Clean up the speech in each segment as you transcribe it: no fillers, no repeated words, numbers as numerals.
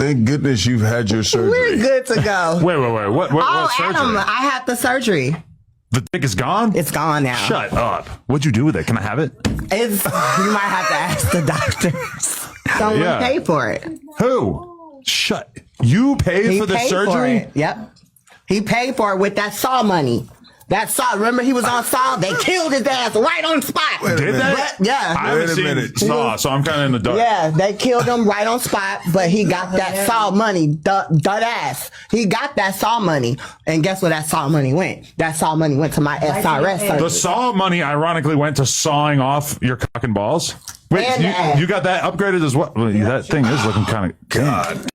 Thank goodness you've had your surgery. We're good to go. Wait. What surgery? Adam, I had the surgery. The dick is gone? It's gone now. Shut up. What'd you do with it? Can I have it? It's, you might have to ask the doctors. Someone paid for it. Who? Shut. You paid for the surgery? Yep. He paid for it with that Saw money. That Saw, remember he was on Saw? They killed his ass right on spot. Did they? Yeah. I haven't seen Saw, so I'm kind of in the dark. Yeah, they killed him right on spot, but he got that Saw money, dud ass. He got that Saw money. And guess where that Saw money went? That Saw money went to my SRS surgery. The Saw money ironically went to sawing off your cock and balls. Wait, you got that upgraded as well? That thing is looking kind of... God.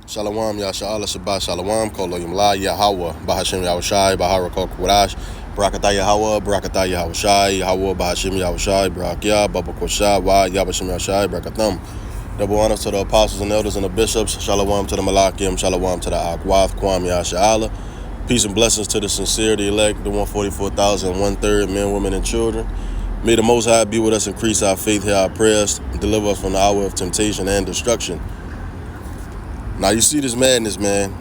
Shalom, Yasha'Allah, Shabbat Shalom, Koloyim La, Yahawah, Bahashim Yahawashi, Baharakok Wadash, Barakatah Yahawah, Barakatah Yahawashi, Yahawah, Bahashim Yahawashi, Barakya, Babakosha, Wa, Yabashim Yahawashi, Barakatam. Double honors to the apostles and elders and the bishops. Shalom to the Malakim, Shalom to the Akwath, Kwam Yasha'Allah. Peace and blessings to the sincere, the elect, the 144,000, 1/3 men, women, and children. May the Most High be with us, increase our faith, hear our prayers, deliver us from the hour of temptation and destruction. Now you see this madness, man.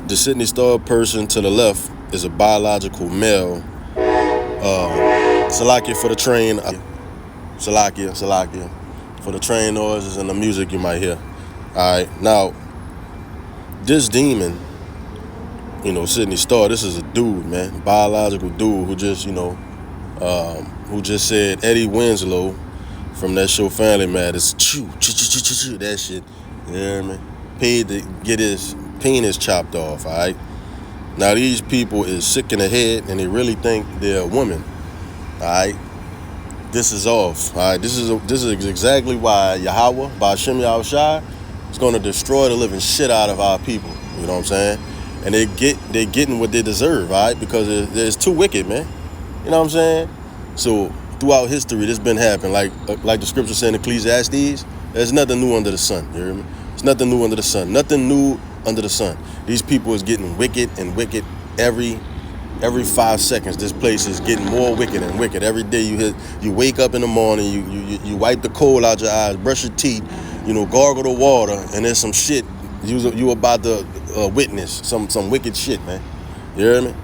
The Sydney Star person to the left is a biological male. Salakia for the train. Salakia. For the train noises and the music you might hear. Alright, now, this demon, Sydney Star, this is a dude, man. Biological dude who just, who just said Eddie Winslow from that show Family Matters. That shit. You hear me? Paid to get his penis chopped off, all right? Now, these people is sick in the head, and they really think they're a woman, all right? This is off, all right? This is exactly why Yahawah, Bahashim Yahawashi, is going to destroy the living shit out of our people, you know what I'm saying? And they're getting what they deserve, all right? Because it's too wicked, man. You know what I'm saying? So, throughout history, this been happening. Like the scripture said in Ecclesiastes, there's nothing new under the sun, you hear me? There's nothing new under the sun. Nothing new under the sun. These people is getting wicked and wicked every 5 seconds. This place is getting more wicked and wicked. Every day you wake up in the morning, you wipe the coal out your eyes, brush your teeth, gargle the water, and there's some shit you about to witness, some wicked shit, man. You hear me?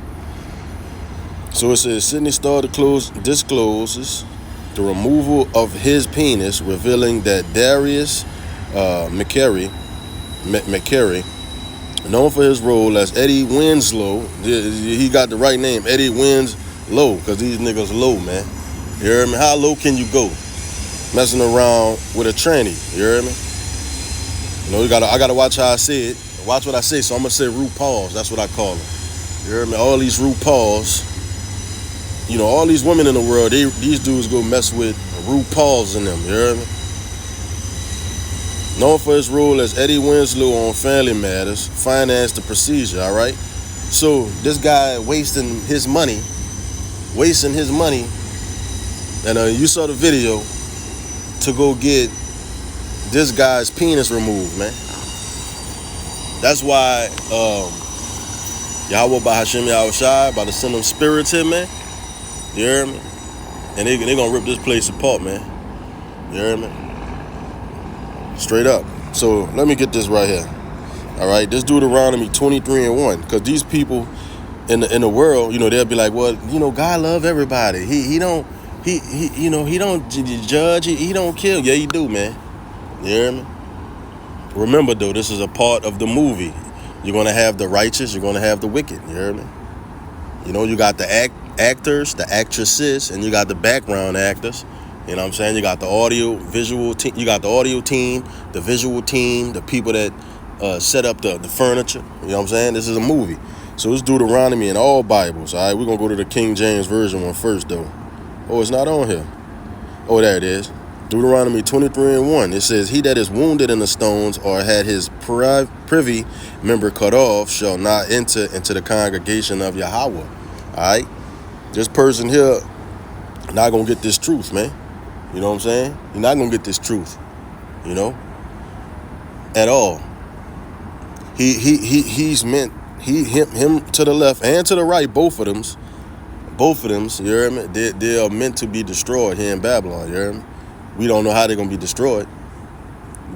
So it says Sydney Star discloses the removal of his penis, revealing that Darius McCary, known for his role as Eddie Winslow. He got the right name, Eddie Winslow, because these niggas low, man. You hear me? How low can you go? Messing around with a tranny, you hear me? I gotta watch how I say it. Watch what I say, so I'm gonna say RuPaul's. That's what I call them. You hear me? All these RuPaul's, all these women in the world, these dudes go mess with RuPaul's in them, you hear me? Known for his role as Eddie Winslow on Family Matters, financed the procedure, all right? So this guy wasting his money, and you saw the video to go get this guy's penis removed, man. That's why Yahawah Bahashim Yahawashi about to send them spirits here, man. You hear me? And they gonna rip this place apart, man. You hear me? Straight up. So let me get this right here. All right, this Deuteronomy 23:1, because these people in the world, they'll be like, well, God love everybody. He don't judge. He don't kill. Yeah, he do, man. You hear me? Remember though, this is a part of the movie. You're gonna have the righteous. You're gonna have the wicked. You hear me? You got the actors, the actresses, and you got the background actors. You know what I'm saying? You got the audio, visual team. You got the audio team, the visual team, the people that set up the furniture. You know what I'm saying? This is a movie. So it's Deuteronomy in all Bibles. All right, we're going to go to the King James Version one first, though. Oh, it's not on here. Oh, there it is. Deuteronomy 23:1. It says, he that is wounded in the stones or had his privy member cut off shall not enter into the congregation of Yahawah. All right? This person here not going to get this truth, man. You know what I'm saying? You're not going to get this truth, at all. He's meant, him to the left and to the right, both of them, you hear me? They are meant to be destroyed here in Babylon, you hear me? We don't know how they're going to be destroyed.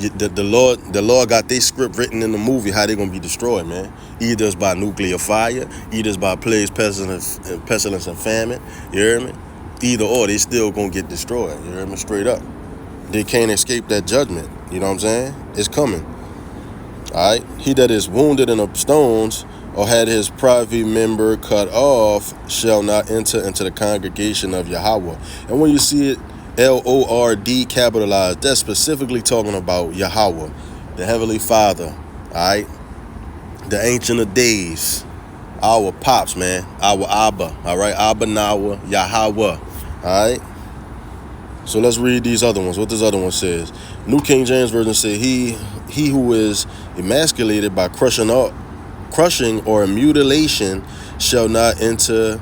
The Lord got their script written in the movie how they gonna be destroyed, man. Either it's by nuclear fire, either it's by plagues, pestilence, and famine. You hear me? Either or, they still gonna get destroyed. You hear me? Straight up. They can't escape that judgment. You know what I'm saying? It's coming. All right. He that is wounded in the stones or had his private member cut off shall not enter into the congregation of Yahawah. And when you see it, Lord capitalized, that's specifically talking about Yahawah, the Heavenly Father, all right? The Ancient of Days, our pops, man, our Abba, all right? Abba Nawa, Yahawah, all right? So let's read these other ones. What this other one says. New King James Version says, he who is emasculated by crushing or mutilation shall not enter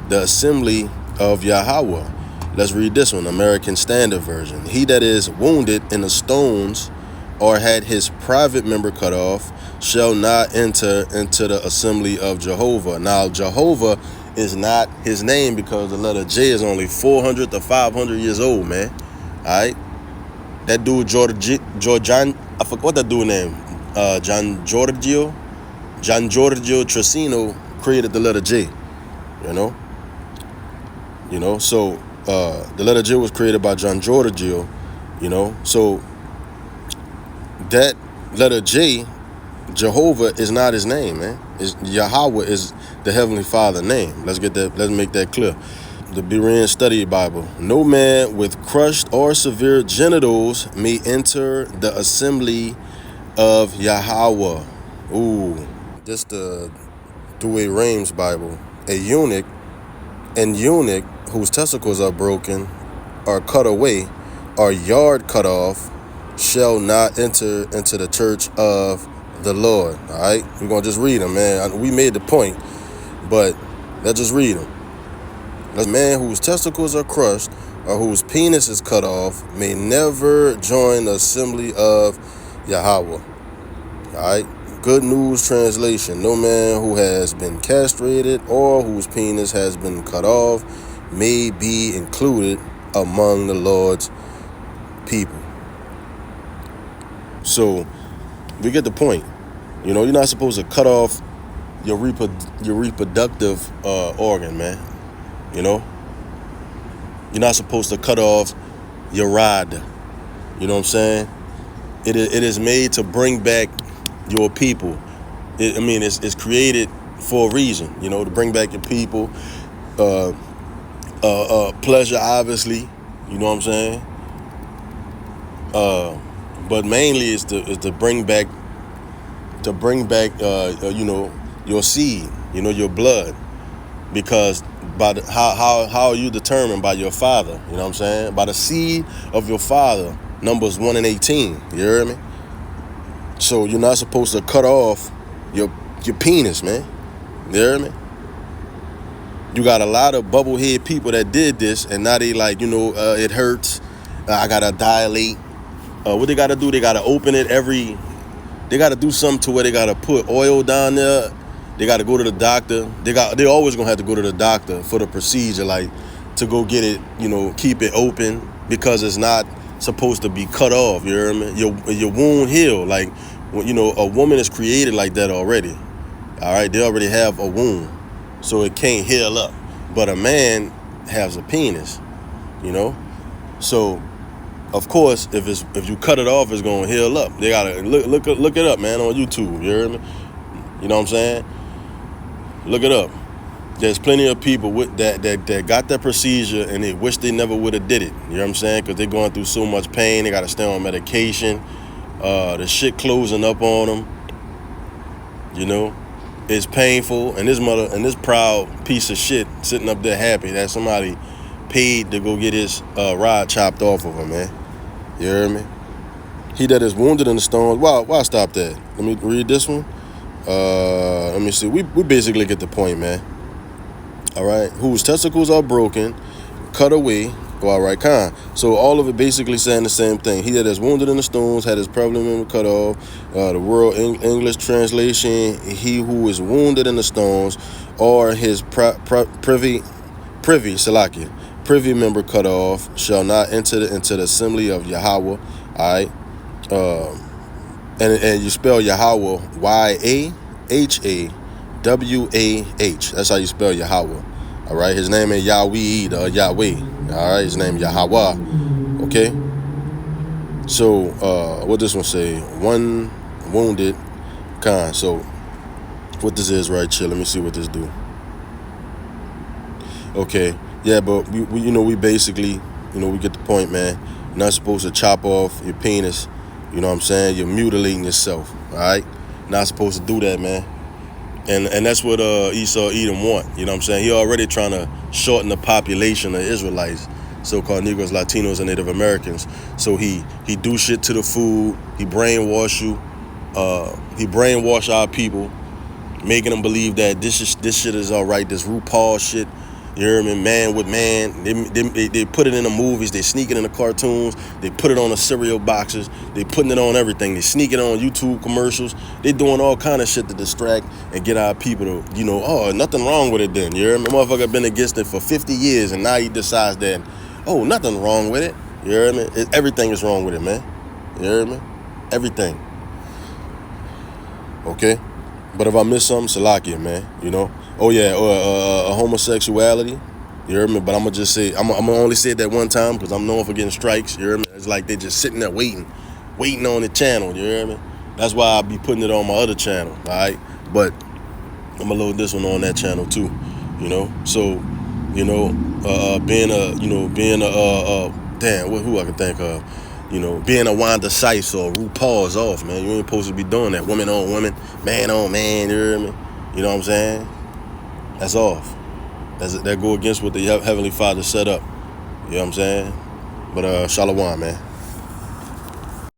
the assembly of Yahawah. Let's read this one, American Standard Version. He that is wounded in the stones or had his private member cut off shall not enter into the assembly of Jehovah. Now, Jehovah is not his name because the letter J is only 400 to 500 years old, man. All right? That dude, Georgian, I forgot what that dude name, Gian Giorgio Trissino created the letter J, you know, so the letter J was created by Gian Giorgio, you know, so that letter J, Jehovah, is not his name, man. Yahawah is the Heavenly Father name. Let's make that clear. The Berean Study Bible. No man with crushed or severe genitals may enter the assembly of Yahawah. Ooh, this the Douay Rheims Bible. A eunuch whose testicles are broken, or cut away, or yard cut off, shall not enter into the church of the Lord. All right, we're gonna just read them, man. We made the point, but let's just read them. A man whose testicles are crushed or whose penis is cut off may never join the assembly of Yahawah. All right. Good News Translation. No man who has been castrated or whose penis has been cut off may be included among the Lord's people. So we get the point. You know, you're not supposed to cut off your reproductive organ, man. You know, you're not supposed to cut off your rod. You know what I'm saying? It is made to bring back your people. It's created for a reason. You know, to bring back your people. Pleasure, obviously. You know what I'm saying? But mainly it's to bring back. You know, your seed. You know, your blood, because how are you determined? By your father, you know what I'm saying? By the seed of your father, Numbers 1 and 18, you hear me? So you're not supposed to cut off your penis, man, you hear me? You got a lot of bubblehead people that did this, and now they like, you know, it hurts, I gotta dilate. What they gotta do, they gotta open it they gotta do something to where they gotta put oil down there. They got to go to the doctor. They always gonna have to go to the doctor for the procedure, like to go get it, you know, keep it open, because it's not supposed to be cut off. You hear me? Your wound heal. Like, you know, a woman is created like that already. All right, they already have a wound, so it can't heal up. But a man has a penis, you know. So, of course, if you cut it off, it's gonna heal up. They gotta look it up, man, on YouTube. You hear me? You know what I'm saying? Look it up. There's plenty of people that got that procedure and they wish they never would have did it. You know what I'm saying? Because they're going through so much pain. They got to stay on medication. The shit closing up on them. You know, it's painful. And this proud piece of shit sitting up there happy that somebody paid to go get his rod chopped off of him, man. You hear me? He that is wounded in the stones. Why stop that? Let me read this one. Let me see. We basically get the point, man. All right. Whose testicles are broken, cut away. All right, So all of it basically saying the same thing. He that is wounded in the stones had his private member cut off. The World English Translation: he who is wounded in the stones, or his privy member cut off, shall not enter into the assembly of Yahawah. All right. And you spell Yahawah, Yahawah. That's how you spell Yahawah. All right, his name ain't Yahweh or Yahweh. All right, his name Yahawah. Okay. So what this one say? One wounded, kind. So what this is right here? Let me see what this do. Okay, yeah, but we basically, we get the point, man. You're not supposed to chop off your penis. You know what I'm saying? You're mutilating yourself. All right, not supposed to do that, man. And that's what Esau Edom want. You know what I'm saying? He already trying to shorten the population of Israelites, so-called Negroes, Latinos, and Native Americans. So he do shit to the food. He brainwash you. He brainwash our people, making them believe that this shit is all right. This RuPaul shit. You hear me? Man with man. They put it in the movies. They sneak it in the cartoons. They put it on the cereal boxes. They putting it on everything. They sneak it on YouTube commercials. They doing all kind of shit to distract and get our people to, oh, nothing wrong with it then. You hear me? Motherfucker been against it for 50 years and now he decides that, oh, nothing wrong with it. You hear me? Everything is wrong with it, man. You hear me? Everything. Okay? But if I miss something, Salakia, man, Oh yeah, homosexuality, you heard me? But I'm gonna just say, I'm gonna only say it that one time because I'm known for getting strikes, you heard me? It's like they just sitting there waiting on the channel, you hear me? That's why I be putting it on my other channel, all right? But I'm gonna load this one on that channel too, So, being who I can think of, being a Wanda Sykes or RuPaul's off, man. You ain't supposed to be doing that. Woman on woman, man on man, you hear me? You know what I'm saying? That's off. That go against what the Heavenly Father set up. You know what I'm saying? But Shalom, man.